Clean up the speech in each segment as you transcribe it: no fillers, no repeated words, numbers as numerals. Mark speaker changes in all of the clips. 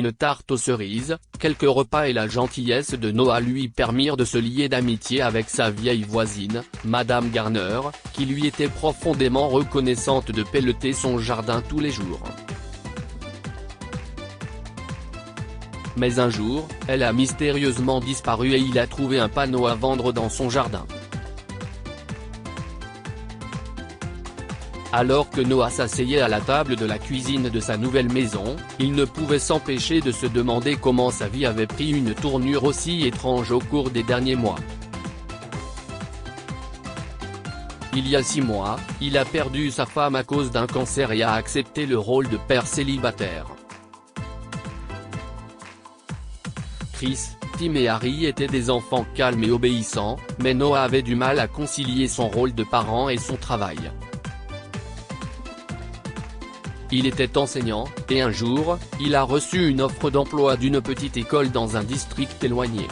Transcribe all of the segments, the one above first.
Speaker 1: une tarte aux cerises, quelques repas et la gentillesse de Noah lui permirent de se lier d'amitié avec sa vieille voisine, Madame Garner, qui lui était profondément reconnaissante de pelleter son jardin tous les jours. Mais un jour, elle a mystérieusement disparu et il a trouvé un panneau à vendre dans son jardin. Alors que Noah s'asseyait à la table de la cuisine de sa nouvelle maison, il ne pouvait s'empêcher de se demander comment sa vie avait pris une tournure aussi étrange au cours des derniers mois. Il y a 6 mois, il a perdu sa femme à cause d'un cancer et a accepté le rôle de père célibataire. Chris, Tim et Harry étaient des enfants calmes et obéissants, mais Noah avait du mal à concilier son rôle de parent et son travail. Il était enseignant, et un jour, il a reçu une offre d'emploi d'une petite école dans un district éloigné.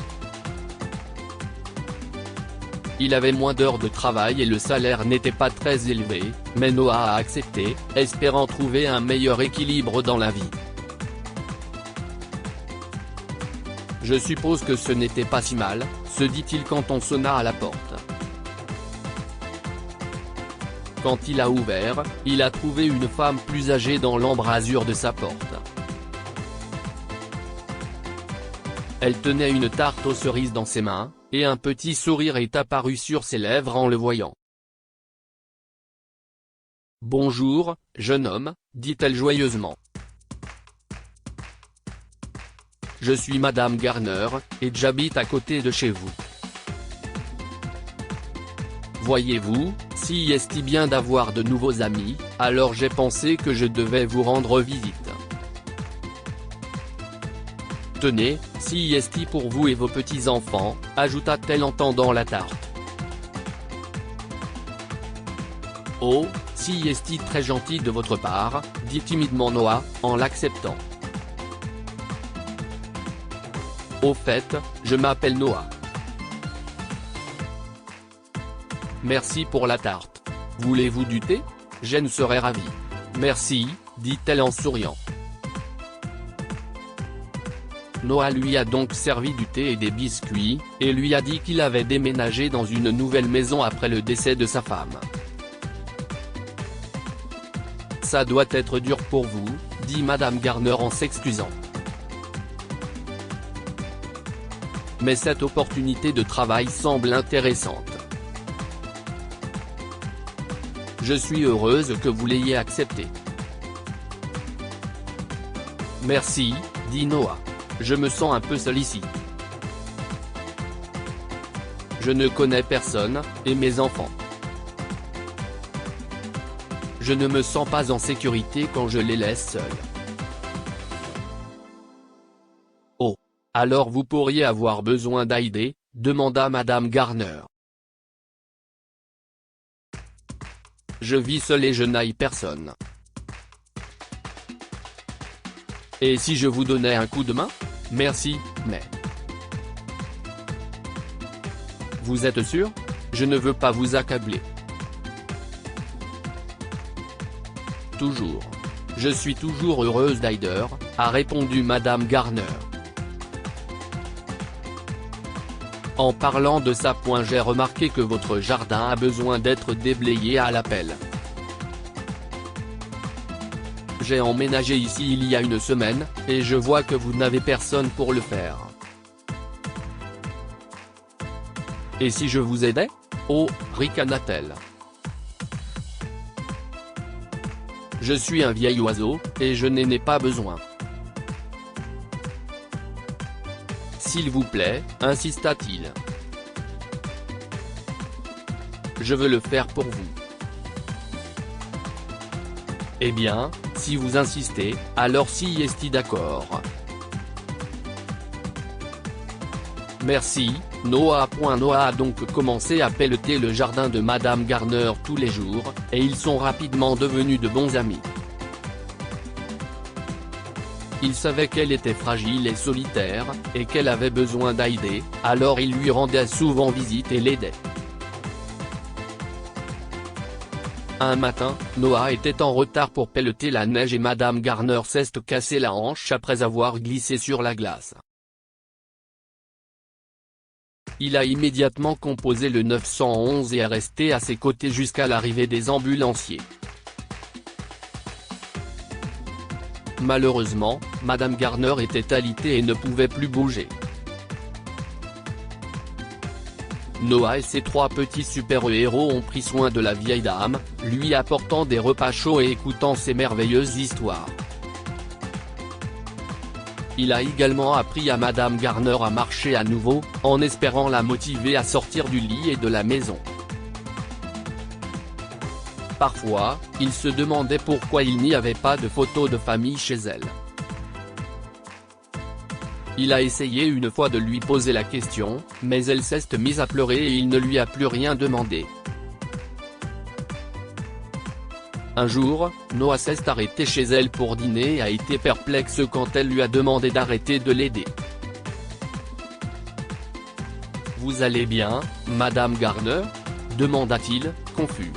Speaker 1: Il avait moins d'heures de travail et le salaire n'était pas très élevé, mais Noah a accepté, espérant trouver un meilleur équilibre dans la vie. Je suppose que ce n'était pas si mal, se dit-il quand on sonna à la porte. Quand il a ouvert, il a trouvé une femme plus âgée dans l'embrasure de sa porte. Elle tenait une tarte aux cerises dans ses mains, et un petit sourire est apparu sur ses lèvres en le voyant. « Bonjour, jeune homme », dit-elle joyeusement. « Je suis Madame Garner, et j'habite à côté de chez vous. Voyez-vous, si est bien d'avoir de nouveaux amis, alors j'ai pensé que je devais vous rendre visite. Tenez, si est pour vous et vos petits-enfants, ajouta-t-elle en tendant la tarte. Oh, si est très gentil de votre part, dit timidement Noah, en l'acceptant. Au fait, je m'appelle Noah. Merci pour la tarte. Voulez-vous du thé? Je ne serais ravi. Merci, dit-elle en souriant. Noah lui a donc servi du thé et des biscuits, et lui a dit qu'il avait déménagé dans une nouvelle maison après le décès de sa femme. Ça doit être dur pour vous, dit Madame Garner en s'excusant. Mais cette opportunité de travail semble intéressante. Je suis heureuse que vous l'ayez accepté. Merci, dit Noah. Je me sens un peu seul ici. Je ne connais personne, et mes enfants. Je ne me sens pas en sécurité quand je les laisse seuls. Oh. Alors vous pourriez avoir besoin d'aide, demanda Madame Garner. Je vis seul et je n'aille personne. Et si je vous donnais un coup de main? Merci, mais... Vous êtes sûr? Je ne veux pas vous accabler. Toujours. Je suis toujours heureuse d'aider, a répondu Madame Garner. En parlant de ça, j'ai remarqué que votre jardin a besoin d'être déblayé à la pelle. J'ai emménagé ici il y a une semaine, et je vois que vous n'avez personne pour le faire. Et si je vous aidais? Oh, ricana-t-elle. Je suis un vieil oiseau, et je n'en ai pas besoin. S'il vous plaît, insista-t-il. Je veux le faire pour vous. Eh bien, si vous insistez, alors si est d'accord. Merci, Noah. Noah a donc commencé à pelleter le jardin de Madame Garner tous les jours, et ils sont rapidement devenus de bons amis. Il savait qu'elle était fragile et solitaire, et qu'elle avait besoin d'aide, alors il lui rendait souvent visite et l'aidait. Un matin, Noah était en retard pour pelleter la neige et Madame Garner s'est cassé la hanche après avoir glissé sur la glace. Il a immédiatement composé le 911 et est resté à ses côtés jusqu'à l'arrivée des ambulanciers. Malheureusement, Madame Garner était alitée et ne pouvait plus bouger. Noah et ses 3 petits super-héros ont pris soin de la vieille dame, lui apportant des repas chauds et écoutant ses merveilleuses histoires. Il a également appris à Madame Garner à marcher à nouveau, en espérant la motiver à sortir du lit et de la maison. Parfois, il se demandait pourquoi il n'y avait pas de photos de famille chez elle. Il a essayé une fois de lui poser la question, mais elle s'est mise à pleurer et il ne lui a plus rien demandé. Un jour, Noah s'est arrêté chez elle pour dîner et a été perplexe quand elle lui a demandé d'arrêter de l'aider. « Vous allez bien, Madame Garner ?» demanda-t-il, confus.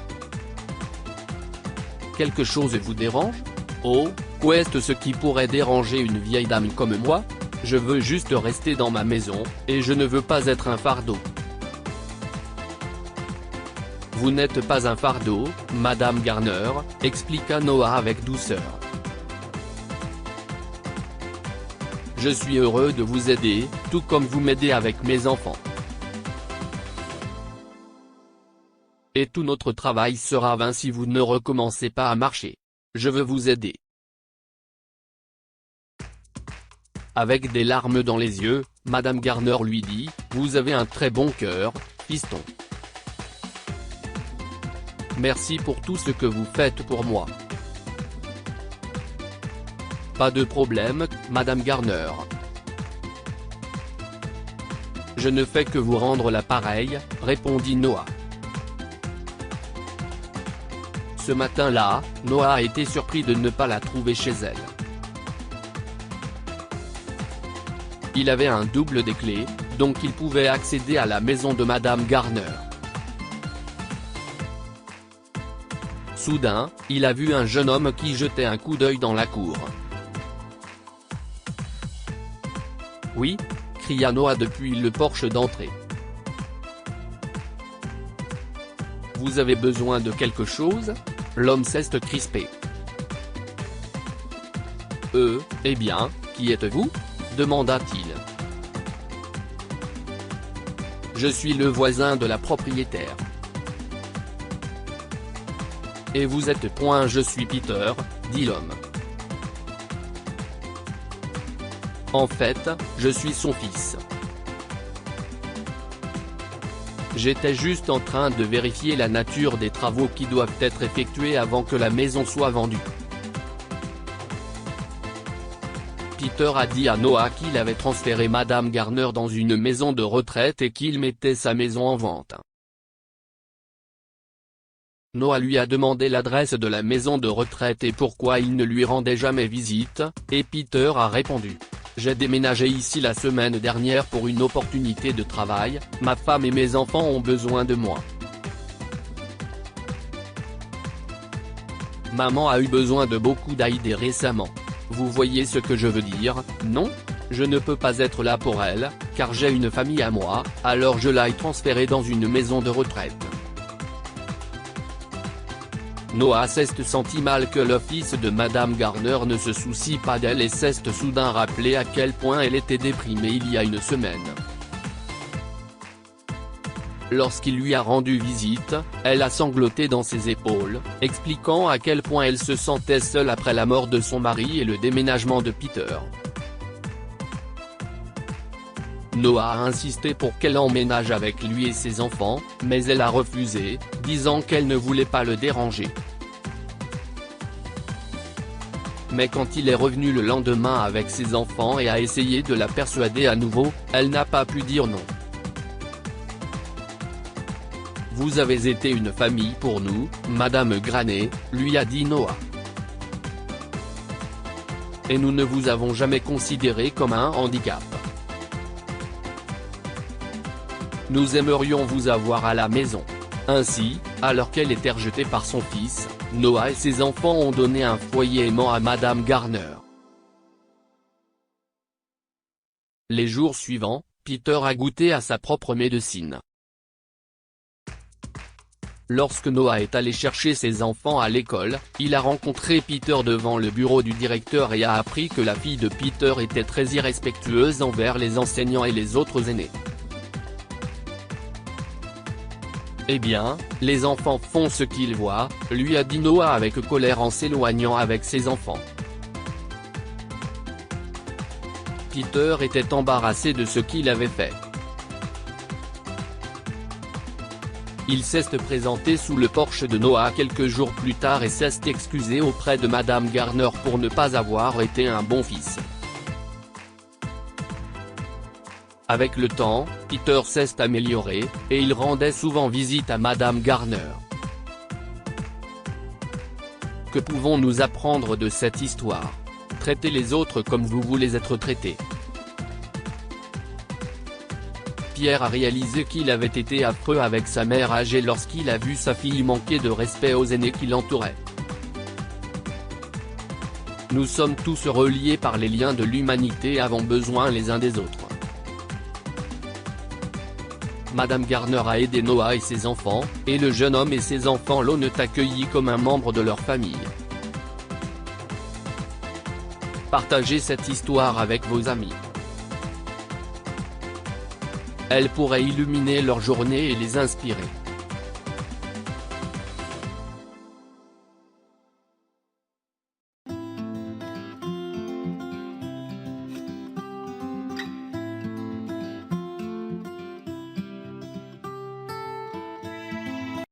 Speaker 1: « Quelque chose vous dérange ? Oh, qu'est-ce ce qui pourrait déranger une vieille dame comme moi ? Je veux juste rester dans ma maison, et je ne veux pas être un fardeau. » « Vous n'êtes pas un fardeau, Madame Garner, » expliqua Noah avec douceur. « Je suis heureux de vous aider, tout comme vous m'aidez avec mes enfants. Et tout notre travail sera vain si vous ne recommencez pas à marcher. Je veux vous aider. » Avec des larmes dans les yeux, Madame Garner lui dit, « Vous avez un très bon cœur, fiston. Merci pour tout ce que vous faites pour moi. » « Pas de problème, Madame Garner. Je ne fais que vous rendre l'appareil, » répondit Noah. Ce matin-là, Noah a été surpris de ne pas la trouver chez elle. Il avait un double des clés, donc il pouvait accéder à la maison de Madame Garner. Soudain, il a vu un jeune homme qui jetait un coup d'œil dans la cour. « Oui ?» cria Noah depuis le porche d'entrée. « Vous avez besoin de quelque chose ?» L'homme s'est crispé. « Eh bien, qui êtes-vous » demanda-t-il. « Je suis le voisin de la propriétaire. »« Et vous êtes point je suis Peter » dit l'homme. « En fait, je suis son fils. J'étais juste en train de vérifier la nature des travaux qui doivent être effectués avant que la maison soit vendue. » Peter a dit à Noah qu'il avait transféré Madame Garner dans une maison de retraite et qu'il mettait sa maison en vente. Noah lui a demandé l'adresse de la maison de retraite et pourquoi il ne lui rendait jamais visite, et Peter a répondu. « J'ai déménagé ici la semaine dernière pour une opportunité de travail, ma femme et mes enfants ont besoin de moi. Maman a eu besoin de beaucoup d'aide récemment. Vous voyez ce que je veux dire, non ? Je ne peux pas être là pour elle, car j'ai une famille à moi, alors je l'ai transférée dans une maison de retraite. » Noah s'est senti mal que le fils de Madame Garner ne se soucie pas d'elle et s'est soudain rappelé à quel point elle était déprimée il y a une semaine. Lorsqu'il lui a rendu visite, elle a sangloté dans ses épaules, expliquant à quel point elle se sentait seule après la mort de son mari et le déménagement de Peter. Noah a insisté pour qu'elle emménage avec lui et ses enfants, mais elle a refusé, disant qu'elle ne voulait pas le déranger. Mais quand il est revenu le lendemain avec ses enfants et a essayé de la persuader à nouveau, elle n'a pas pu dire non. « Vous avez été une famille pour nous, Madame Garner », lui a dit Noah. « Et nous ne vous avons jamais considéré comme un handicap. Nous aimerions vous avoir à la maison. » Ainsi, alors qu'elle était rejetée par son fils, Noah et ses enfants ont donné un foyer aimant à Madame Garner. Les jours suivants, Peter a goûté à sa propre médecine. Lorsque Noah est allé chercher ses enfants à l'école, il a rencontré Peter devant le bureau du directeur et a appris que la fille de Peter était très irrespectueuse envers les enseignants et les autres aînés. Eh bien, les enfants font ce qu'ils voient, lui a dit Noah avec colère en s'éloignant avec ses enfants. Peter était embarrassé de ce qu'il avait fait. Il s'est présenté sous le porche de Noah quelques jours plus tard et s'est excusé auprès de Madame Garner pour ne pas avoir été un bon fils. Avec le temps, Peter s'est amélioré, et il rendait souvent visite à Madame Garner. Que pouvons-nous apprendre de cette histoire? Traitez les autres comme vous voulez être traités. Pierre a réalisé qu'il avait été affreux avec sa mère âgée lorsqu'il a vu sa fille manquer de respect aux aînés qui l'entouraient. Nous sommes tous reliés par les liens de l'humanité et avons besoin les uns des autres. Madame Garner a aidé Noah et ses enfants, et le jeune homme et ses enfants l'ont accueilli comme un membre de leur famille. Partagez cette histoire avec vos amis. Elle pourrait illuminer leur journée et les inspirer.